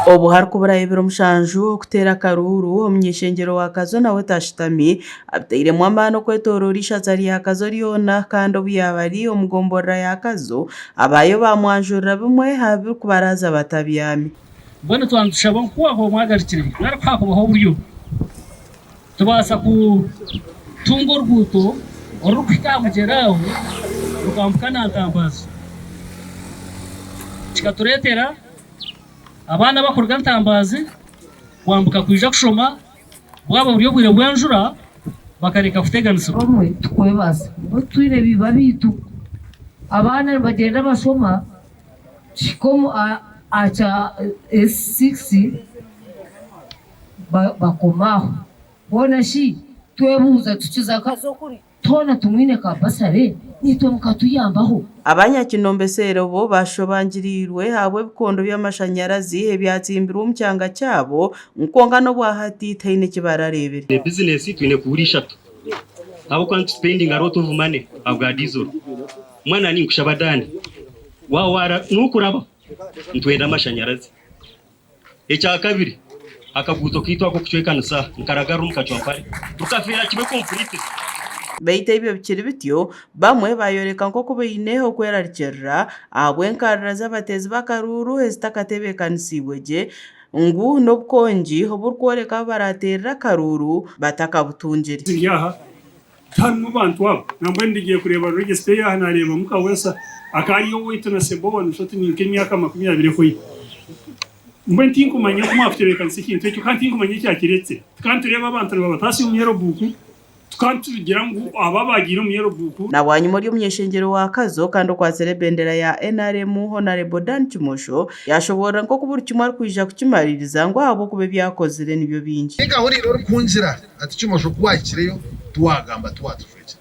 Obu harikubura ebiro mushanju okutera akaruru omunyeshengero wa Kazo nawe tashitami abitairemu amaani okwetooroora ishaza rya Kazo ryona kandi obu yaba ari omu gomborora ya Kazo abayo bamwanjurira bimwe ha birikubaraza batabyami. Mbwenu twantushaba nkuwaho mwagarukire narikuhakubaho buryo tubaasa kutunga oruguuto orukuhika aha mugyera aho rukwambuka Nantambazi kikatureetera abaana bakuruga Ntambazi kwambuka kwija kushoma bwaba buri obwire bw'enjura bakareka kuteganisibwa. Bamwe tukwebaza batwire biba bitu abaana bagenda bashoma kikomo acha S6 bakomaho bona shi twebuza tukiza Kazo kuri tona tumwine ka basare nitwe mukatuyambaho. Abanyakinombe bo bashobangirirwe habwe bikondo by'amashanyarazi ebyatsimbirwe omu kyanga kyabo nkonga n'obwahati taine kibararebere. The business twine kuhurisha tu abo kwantu spending a lot of money abwa diesel mwana ni kushabadani wawara nukuraba ntwenda amashanyarazi ekya kabiri akaguto kitwa ko kucwekanisa nkaragaru mukacwapari tukafira kibe complete. Beita ibyo bikiri bityo bamwe bayoreka nko kubineho kwerarikirira abwenkarira z'abatezi bakaruru ezitakatebekanisibwe gye ngu n'obukonji oburikworeka baraterera akaruru batakabutungire. Yaha tanu bantu abo nambwe ndigiye kureba register yaha nareba mukawesa akariyo wituna sebo nshoti nk'imyaka 20 koyi mbwe ntinkumanya ko mwafitebekanisa ikintu cyo kandi ntinkumanya cyakiretse kandi tureba abantu babatasi mu yero buku tukantugira ngo ababagira mu yero buku. Nawanyu muri omunyeshengero wa Kazo kandi okwasere bendera ya NRM Honorable Dan Kimosho yashobora nko kubura kimwe kwija kukimaririza ngo abo kube byakozire nibyo bingi. Ega uri kunzira ati Kimosho kwakireyo tuwagamba twatufekera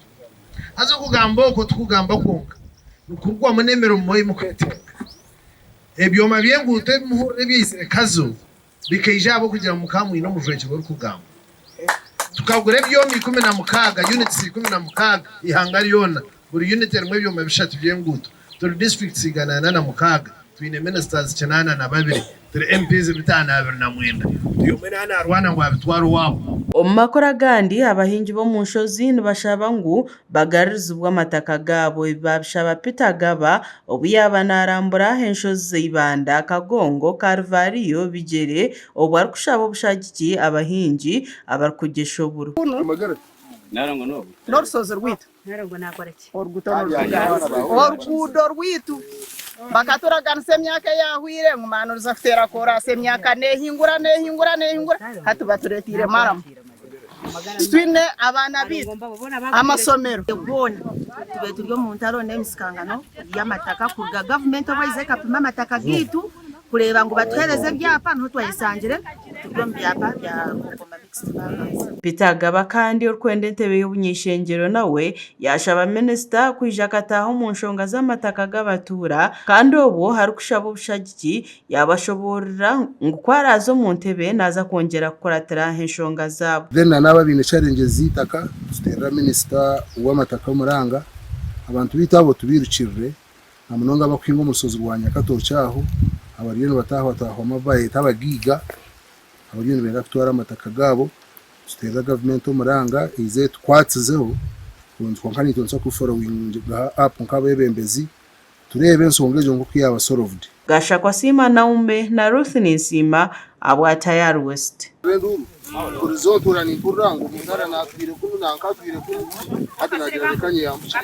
hazo kugamba uko tukugamba konka nukurwa munemero moyi mukweteka ebyoma byengute muhure byisire Kazo bikayijabo kugira mukamwi no muvekero uri kugamba tukagure byomi 16 units 16 ihangari yona buri unit rimwe byoma bishatu byenguto to districts igana na mukaga twine ministers cyanana na babiri turi MPs bitana 29 tuyomena na Rwanda ngo abitwaro wabo. Omumakora gandi abahingi bo mu nshozi nibashaba ngu bagarizibwa amataka gabo babishaba Peter Gaba obuyaba narambura enshozi ibanda Kagongo Karvariyo Bigere obu arikushaba obushagiki abahingi abarikugesha oburo. Narongo no. Norsozo rwitu. Narongo nakoreki. Orukudo rwitu. Bakaturaganise emyaka yahwire ngumano zafutera korase emyaka nehingura hatu baturetire maramu twine abana bitu amasomero bona tube turyo mu ntaro n'emisikangano y'amataka kurga government obayize kapima amataka gitu kureba ngo batwereze byapa nto twayisangire turyo byapa bya Peter Gaba kandi orkwende ntebe y'obunyeshengero nawe yashaba minister kwija kataho mu nshonga z'amataka g'abatura kandi obu harikushaba obushagiki yabashoborera ngo kwarazo mu ntebe naza kongera kukoratira enshonga zabo. Then naba bine challenges zitaka tutera minister w'amataka muranga abantu bitabo tubirukirire amunonga bakwinga umusozi rwa Nyakato cyaho abariyeno bataho amabaye tabagiga abariyeno benga kutwara amataka gabo tutera government omuranga ize twatsizeho twankani tonsa ku following up nkabebembezi turebe nsongeje ngo kiyaba solved. Gasha kwa Sima Naume na Ruth Nisima abwa Tayari West. Urizotura ni purango mungara na twire kunu na nkatwire kunu hadi nagerekanye yamushye.